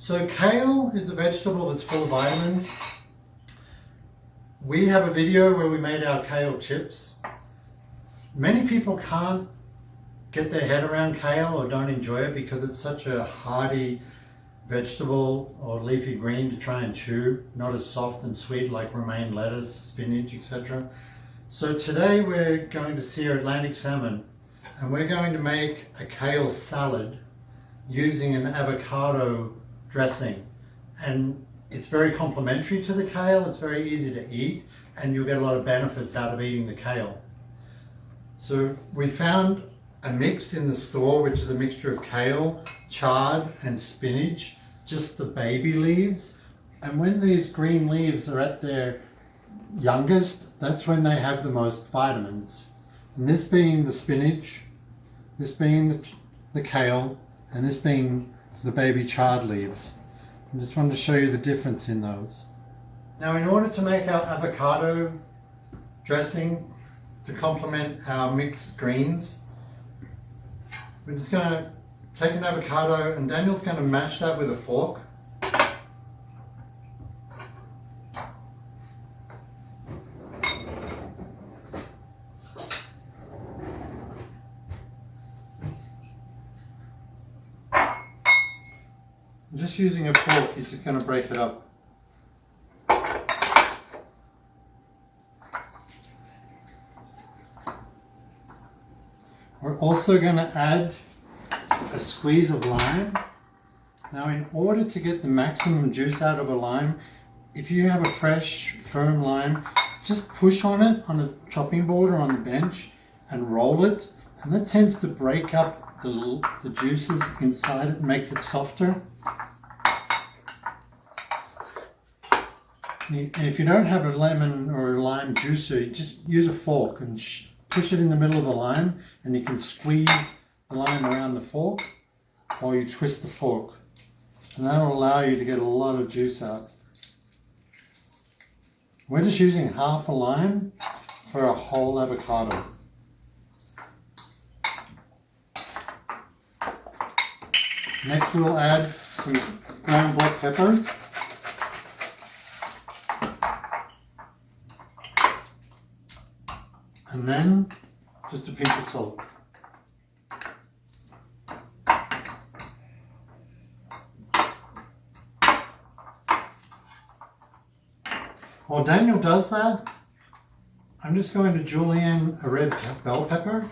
So kale is a vegetable that's full of vitamins. We have a video where we made our kale chips. Many people can't get their head around kale or don't enjoy it because it's such a hardy vegetable or leafy green to try and chew, not as soft and sweet like romaine lettuce, spinach, etc. So today we're going to sear Atlantic salmon, and we're going to make a kale salad using an avocado dressing. And it's very complementary to the kale, it's very easy to eat, and you'll get a lot of benefits out of eating the kale. So we found a mix in the store which is a mixture of kale, chard and spinach, just the baby leaves. And when these green leaves are at their youngest, that's when they have the most vitamins. And this being the spinach, this being the kale, and this being the baby chard leaves. I just wanted to show you the difference in those. Now in order to make our avocado dressing to complement our mixed greens, we're just going to take an avocado and Daniel's going to mash that with a fork. Just using a fork, he's just going to break it up. We're also going to add a squeeze of lime. Now in order to get the maximum juice out of a lime, if you have a fresh, firm lime, just push on it on a chopping board or on the bench and roll it, and that tends to break up the juices inside it and makes it softer. And if you don't have a lemon or a lime juicer, you just use a fork and push it in the middle of the lime, and you can squeeze the lime around the fork while you twist the fork. And that will allow you to get a lot of juice out. We're just using half a lime for a whole avocado. Next we'll add some ground black pepper. And then just a pinch of salt. While Daniel does that, I'm just going to julienne a red bell pepper.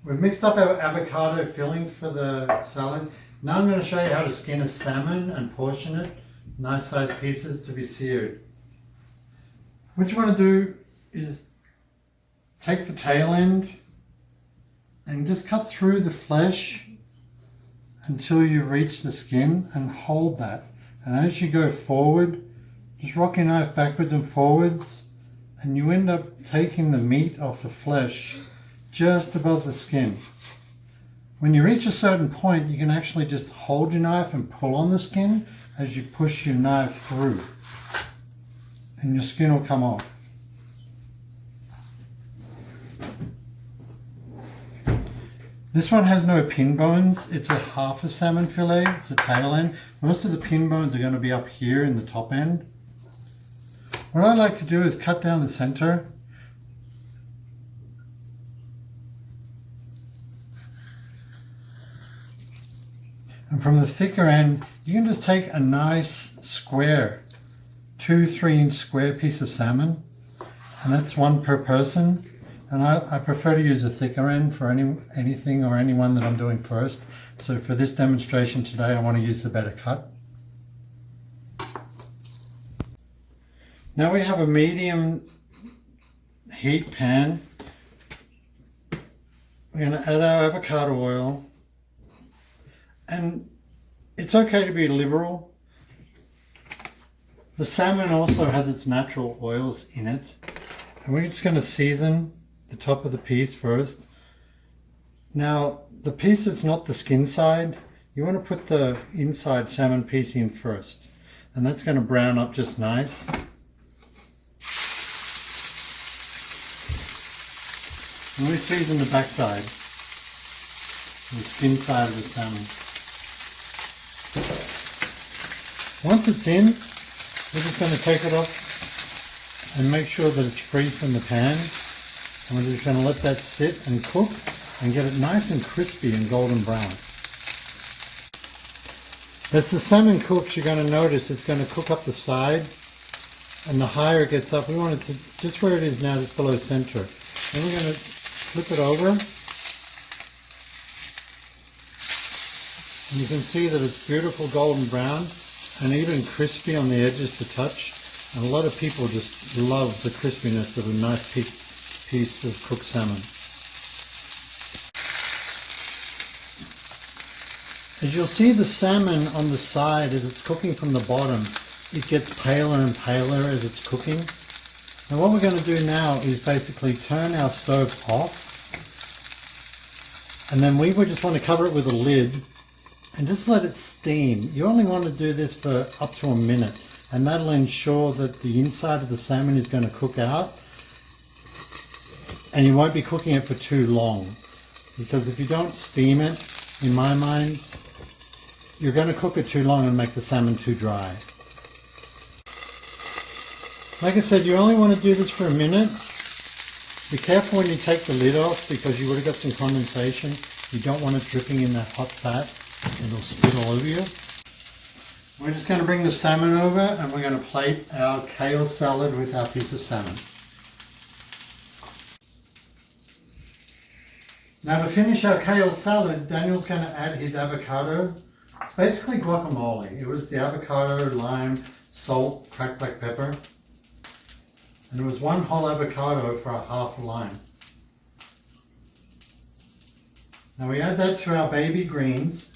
We've mixed up our avocado filling for the salad. Now I'm going to show you how to skin a salmon and portion it, nice sized pieces to be seared. What you want to do is take the tail end and just cut through the flesh until you reach the skin and hold that. And as you go forward, just rock your knife backwards and forwards, and you end up taking the meat off the flesh just above the skin. When you reach a certain point, you can actually just hold your knife and pull on the skin as you push your knife through, and your skin will come off. This one has no pin bones. It's a half a salmon fillet. It's the tail end. Most of the pin bones are going to be up here in the top end. What I like to do is cut down the center. And from the thicker end, you can just take a nice square, 2-3 inch square piece of salmon, and that's one per person. And I prefer to use a thicker end for anything or anyone that I'm doing first. So for this demonstration today, I want to use the better cut. Now we have a medium heat pan. We're going to add our avocado oil. And it's okay to be liberal. The salmon also has its natural oils in it. And we're just going to season the top of the piece first. Now, the piece that's not the skin side, you want to put the inside salmon piece in first. And that's going to brown up just nice. And we season the backside, the skin side of the salmon. Once it's in, we're just going to take it off and make sure that it's free from the pan. And we're just going to let that sit and cook and get it nice and crispy and golden brown. As the salmon cooks, you're going to notice it's going to cook up the side, and the higher it gets up, we want it to just where it is now, just below center. Then we're going to flip it over, and you can see that it's beautiful golden brown and even crispy on the edges to touch. And a lot of people just love the crispiness of a nice piece of cooked salmon. As you'll see, the salmon on the side, as it's cooking from the bottom, it gets paler and paler as it's cooking. And what we're going to do now is basically turn our stove off. And then we would just want to cover it with a lid and just let it steam. You only want to do this for up to a minute, and that'll ensure that the inside of the salmon is going to cook out. And you won't be cooking it for too long, because if you don't steam it, in my mind, you're going to cook it too long and make the salmon too dry. Like I said, you only want to do this for a minute. Be careful when you take the lid off, because you would have got some condensation. You don't want it dripping in that hot fat. It'll spit all over you. We're just going to bring the salmon over, and we're going to plate our kale salad with our piece of salmon. Now, to finish our kale salad, Daniel's going to add his avocado. It's basically guacamole. It was the avocado, lime, salt, cracked black pepper. And it was one whole avocado for a half a lime. Now we add that to our baby greens.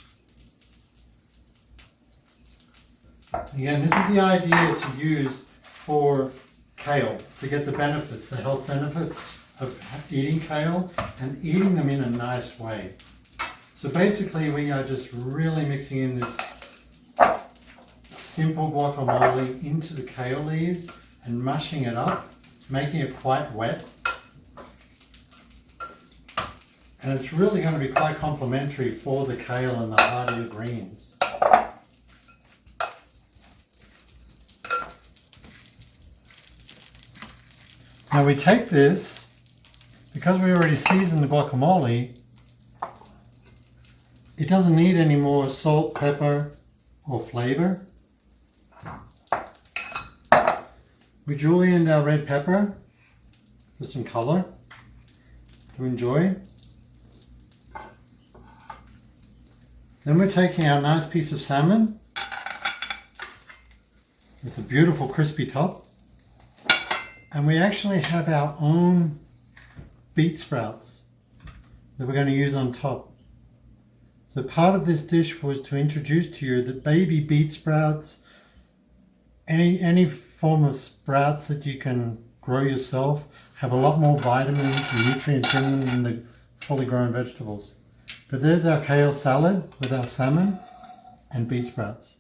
Again, this is the idea to use for kale, to get the benefits, the health benefits of eating kale and eating them in a nice way. So basically we are just really mixing in this simple guacamole into the kale leaves and mushing it up, making it quite wet. And it's really going to be quite complimentary for the kale and the heartier greens. Now we take this, because we already seasoned the guacamole, it doesn't need any more salt, pepper, or flavor. We julienned our red pepper for some color to enjoy. Then we're taking our nice piece of salmon with a beautiful crispy top. And we actually have our own beet sprouts that we're going to use on top. So part of this dish was to introduce to you that baby beet sprouts, any form of sprouts that you can grow yourself, have a lot more vitamins and nutrients in them than the fully grown vegetables. But there's our kale salad with our salmon and beet sprouts.